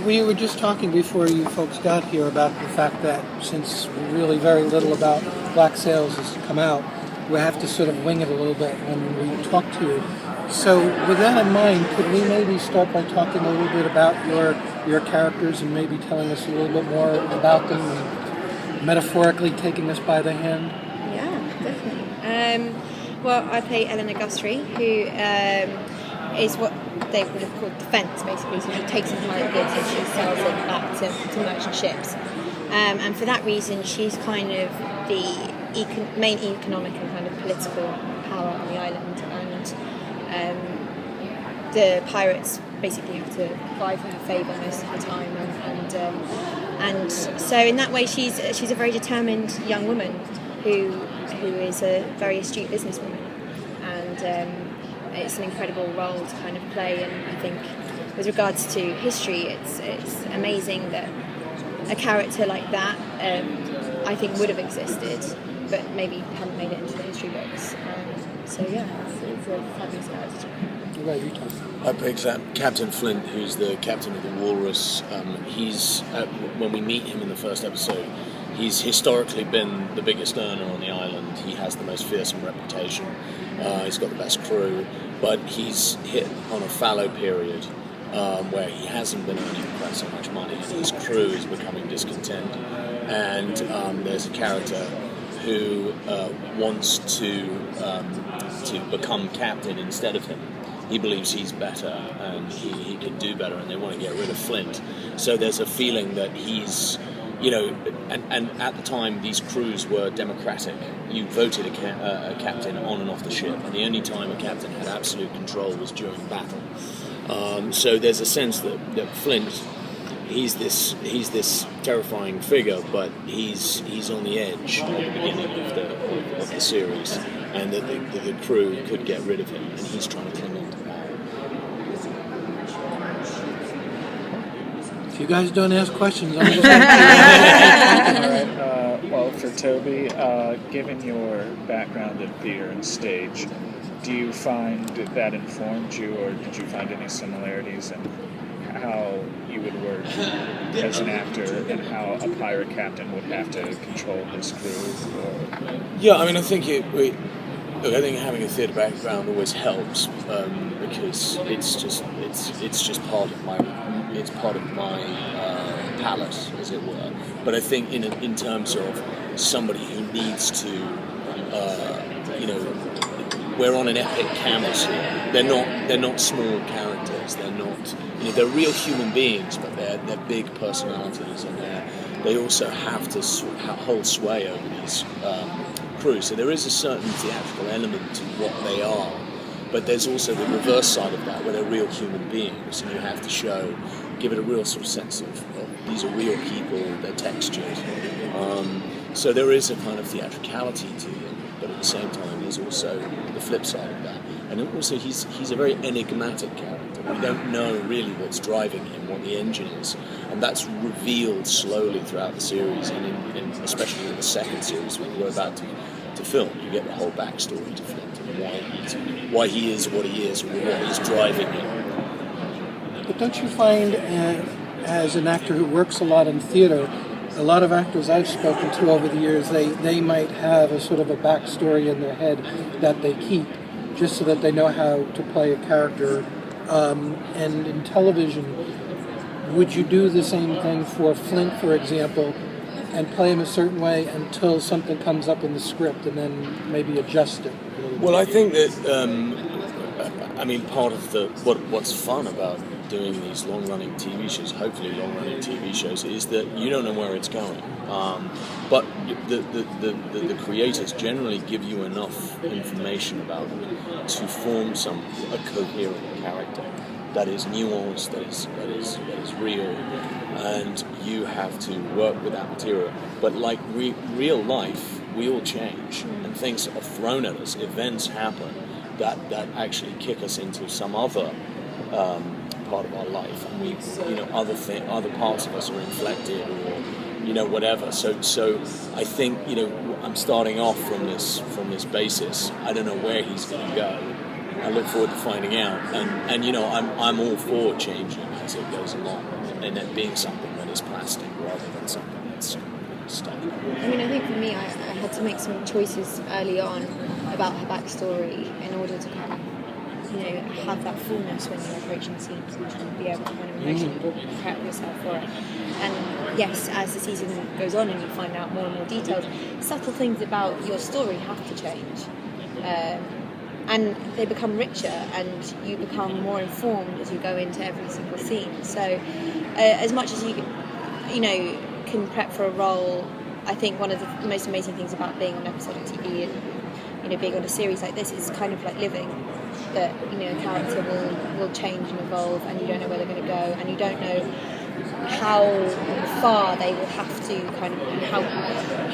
We were just talking before you folks got here about the fact that since really very little about Black Sails has come out, we have to sort of wing it a little bit when we talk to you. So with that in mind, could we maybe start by talking a little bit about your characters and maybe telling us a little bit more about them and metaphorically taking us by the hand? Yeah, definitely. Well, I play Eleanor Guthrie, who is what they would have called the fence, basically. So she takes in pirate goods and she sells it back to merchant ships. And for that reason, she's kind of the main economic and kind of political power on the island. And the pirates basically have to vie for her favour most of the time. And so in that way, she's a very determined young woman who is a very astute businesswoman. And it's an incredible role to kind of play, and I think with regards to history, it's amazing that a character like that I think would have existed, but maybe hadn't made it into the history books. So yeah, it's a fabulous character. I play Captain Flint, who's the captain of the Walrus. He's when we meet him in the first episode, he's historically been the biggest earner on the island. He has the most fearsome reputation. He's got the best crew, but he's hit on a fallow period where he hasn't been earning quite so much money, and his crew is becoming discontent. And there's a character who wants to become captain instead of him. He believes he's better and he can do better, and they want to get rid of Flint. So there's a feeling that he's, and at the time these crews were democratic. You voted a captain on and off the ship, and the only time a captain had absolute control was during battle. So there's a sense that Flint, he's this terrifying figure, but he's on the edge at the beginning of the series, and that the crew could get rid of him, and he's trying to cling on to power. If you guys don't ask questions, I'm just All right. Well, for Toby, given your background in theater and stage, do you find that informed you, or did you find any similarities in how you would work as an actor and how a pirate captain would have to control his crew? Or... Yeah, I mean, I think I think having a theatre background always helps because it's just part of my palette, as it were. But I think in terms of somebody who needs to, we're on an epic canvas here. They're not small characters. They're not. They're real human beings, but they're big personalities, and they also have to hold sway over these crews. So there is a certain theatrical element to what they are, but there's also the reverse side of that, where they're real human beings, and you have to give it a real sort of sense of these are real people. They're textured. So there is a kind of theatricality to them, but at the same time, there's also the flip side of that. And also, he's a very enigmatic character. We don't know really what's driving him, what the engine is, and that's revealed slowly throughout the series, and especially in the second series when we're about to film. You get the whole backstory to Flint and why he is what he is, or what is driving him. But don't you find, as an actor who works a lot in theater, a lot of actors I've spoken to over the years, they might have a sort of a backstory in their head that they keep, just so that they know how to play a character. And in television, would you do the same thing for Flint, for example, and play him a certain way until something comes up in the script and then maybe adjust it? Well, I think that, part of what's fun about doing these long-running TV shows, hopefully long-running TV shows, is that you don't know where it's going. But the creators generally give you enough information about them to form a coherent character that is nuanced, that is real, and you have to work with that material. But like real life, we all change, and things are thrown at us. Events happen that actually kick us into some other part of our life, and we, other parts of us are inflected, or whatever. So I think I'm starting off from this basis. I don't know where he's going to go, I look forward to finding out. And you know, I'm all for changing as it goes along, and it being something that is plastic rather than something that's stuck. I mean, I think for me, I had to make some choices early on about her backstory in order to kind of, you know, have that fullness when you're approaching scenes and be able to kind of emotionally prep yourself for it. And yes, as the season goes on and you find out more and more details, subtle things about your story have to change. And they become richer and you become more informed as you go into every single scene. So as much as you know, can prep for a role, I think one of the most amazing things about being on an episode of TV and, you know, being on a series like this is kind of like living. That, you know, a character will change and evolve, and you don't know where they're going to go, and you don't know how far they will have to kind of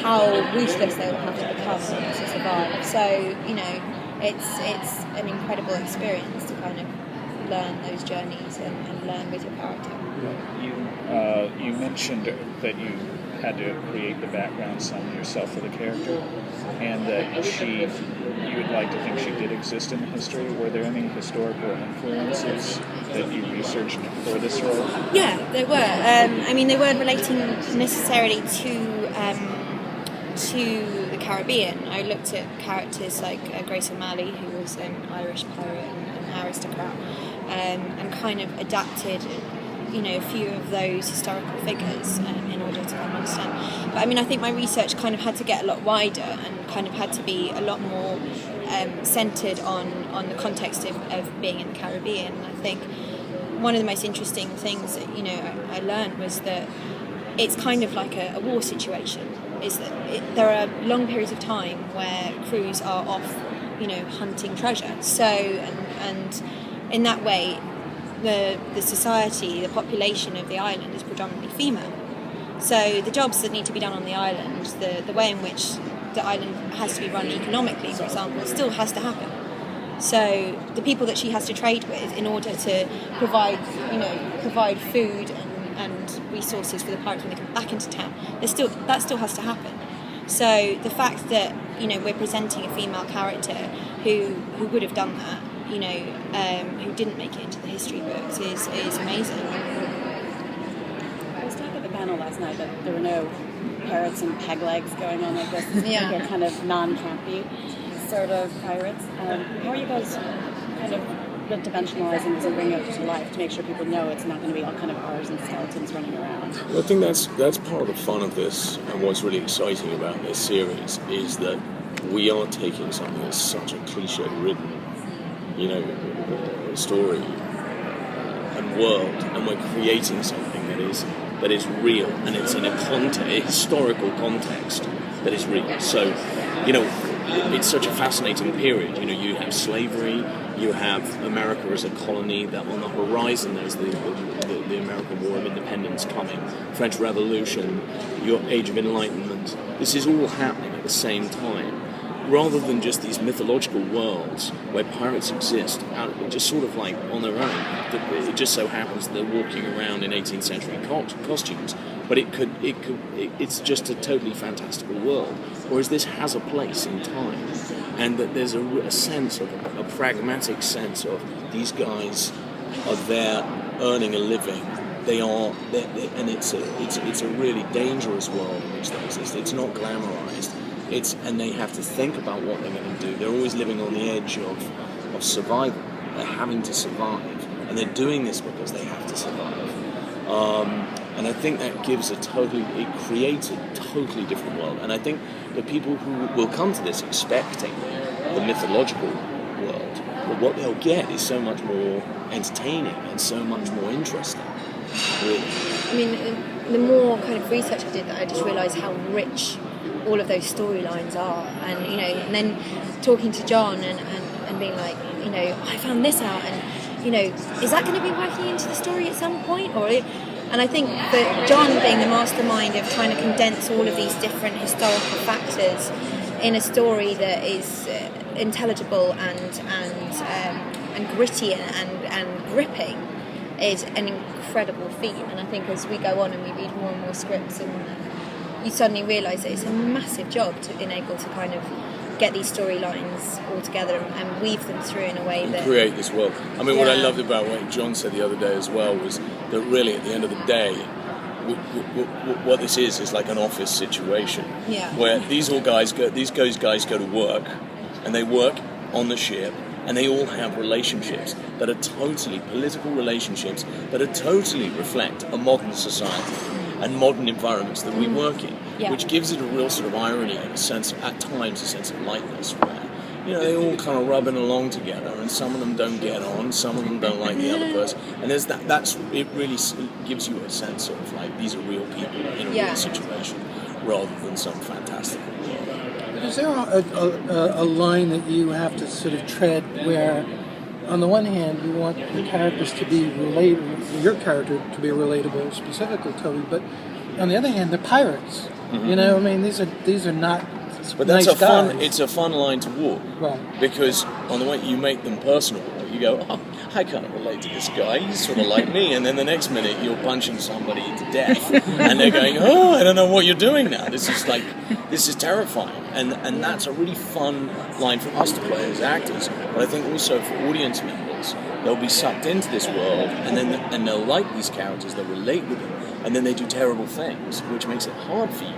how ruthless they will have to become to survive. So, you know, it's an incredible experience to kind of learn those journeys and learn with your character. You mentioned that you had to create the background some yourself for the character, and that you would like to think she did exist in history. Were there any historical influences that you researched for this role? Yeah, there were. I mean, they weren't relating necessarily to the Caribbean. I looked at characters like Grace O'Malley, who was an Irish pirate and aristocrat, and kind of adapted, you know, a few of those historical figures in order to kind of understand. But I mean, I think my research kind of had to get a lot wider and kind of had to be a lot more centred on the context of being in the Caribbean. And I think one of the most interesting things that, you know, I learned was that it's kind of like a war situation. Is that there are long periods of time where crews are off, you know, hunting treasure. So and in that way, the society, the population of the island is predominantly female. So the jobs that need to be done on the island, the way in which the island has to be run economically, for example, still has to happen. So the people that she has to trade with in order to provide food and resources for the pirates when they come back into town, that still has to happen. So the fact that, you know, we're presenting a female character who would have done that, you know, who didn't make it into the history books is amazing. I was talking at the panel last night that there were no parrots and peg legs going on like this. Yeah. Like a kind of non-campy sort of pirates. How are you guys kind of dimensionalizing this and bringing it to life to make sure people know it's not going to be all kind of R's and skeletons running around? Well, I think that's part of the fun of this, and what's really exciting about this series is that we are taking something that's such a cliche-ridden, you know, story and world, and we're creating something that is real, and it's in a historical context that is real. So, you know, it's such a fascinating period. You know, you have slavery, you have America as a colony, that on the horizon there's the American War of Independence coming, French Revolution, your Age of Enlightenment. This is all happening at the same time. Rather than just these mythological worlds where pirates exist just sort of like on their own, it just so happens that they're walking around in 18th century costumes, but it's just a totally fantastical world. Whereas this has a place in time, and that there's a sense of a pragmatic sense of these guys are there earning a living. And it's a really dangerous world in which they exist. It's not glamorized. And they have to think about what they're going to do. They're always living on the edge of survival. They're having to survive, and they're doing this because they have to survive. And I think that it creates a totally different world. And I think the people who will come to this expecting the mythological world, but what they'll get is so much more entertaining and so much more interesting. Really. I mean, the more kind of research I did, that I just realised how rich all of those storylines are, and you know, and then talking to John and being like, you know, I found this out, and you know, is that going to be working into the story at some point, and I think that John, being the mastermind of trying to condense all of these different historical factors in a story that is intelligible and gritty and gripping, is an incredible feat. And I think as we go on and we read more scripts, and you suddenly realise that it's a massive job to enable to kind of get these storylines all together and weave them through in a way and that create this world. I mean, what I Yeah. loved about what John said the other day as well was that really at the end of the day, what this is like an office situation Yeah. where these guys go to work, and they work on the ship, and they all have relationships that are totally political relationships that are totally reflect a modern society and modern environments that we work in, Yeah. which gives it a real sort of irony and a sense, at times, a sense of lightness where, you know, they all kind of rubbing along together, and some of them don't get on, some of them don't like the other person, and there's it really gives you a sense of like these are real people in a Yeah. real situation rather than some fantastical world. But is there a line that you have to sort of tread where, on the one hand, you want the characters to be relatable, your character to be relatable, specifically Toby, but on the other hand, they're pirates. Mm-hmm. You know, I mean, these are not But that's nice guys. it's a fun line to walk. Right. Because on the way you make them personal, you go, oh, I can't relate to this guy, he's sort of like me, and then the next minute you're punching somebody to death, and they're going, oh, I don't know what you're doing now, this is terrifying, and that's a really fun line for us to play as actors, but I think also for audience members, they'll be sucked into this world, and they'll like these characters, they'll relate with them, and then they do terrible things, which makes it hard for you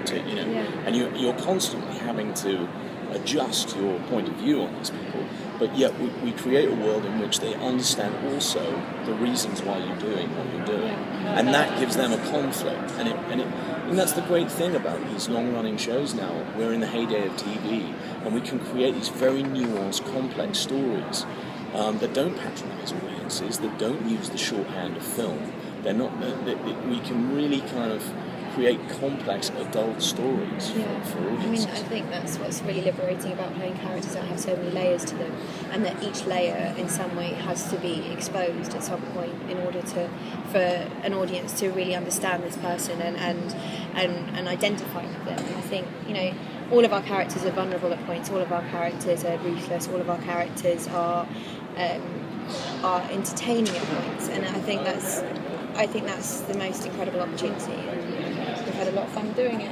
to you know, and you're constantly having to adjust your point of view on these people, but yet we create a world in which they understand also the reasons why you're doing what you're doing, and that gives them a conflict, and that's the great thing about these long-running shows now. We're in the heyday of TV, and we can create these very nuanced, complex stories that don't patronize audiences, that don't use the shorthand of film. They're not. We can really kind of create complex adult stories for I mean, audiences. I think that's what's really liberating about playing characters that have so many layers to them, and that each layer in some way has to be exposed at some point in order for an audience to really understand this person and identify with them. And I think, you know, all of our characters are vulnerable at points, all of our characters are ruthless, all of our characters are entertaining at points, and I think that's the most incredible opportunity, and we've had a lot of fun doing it.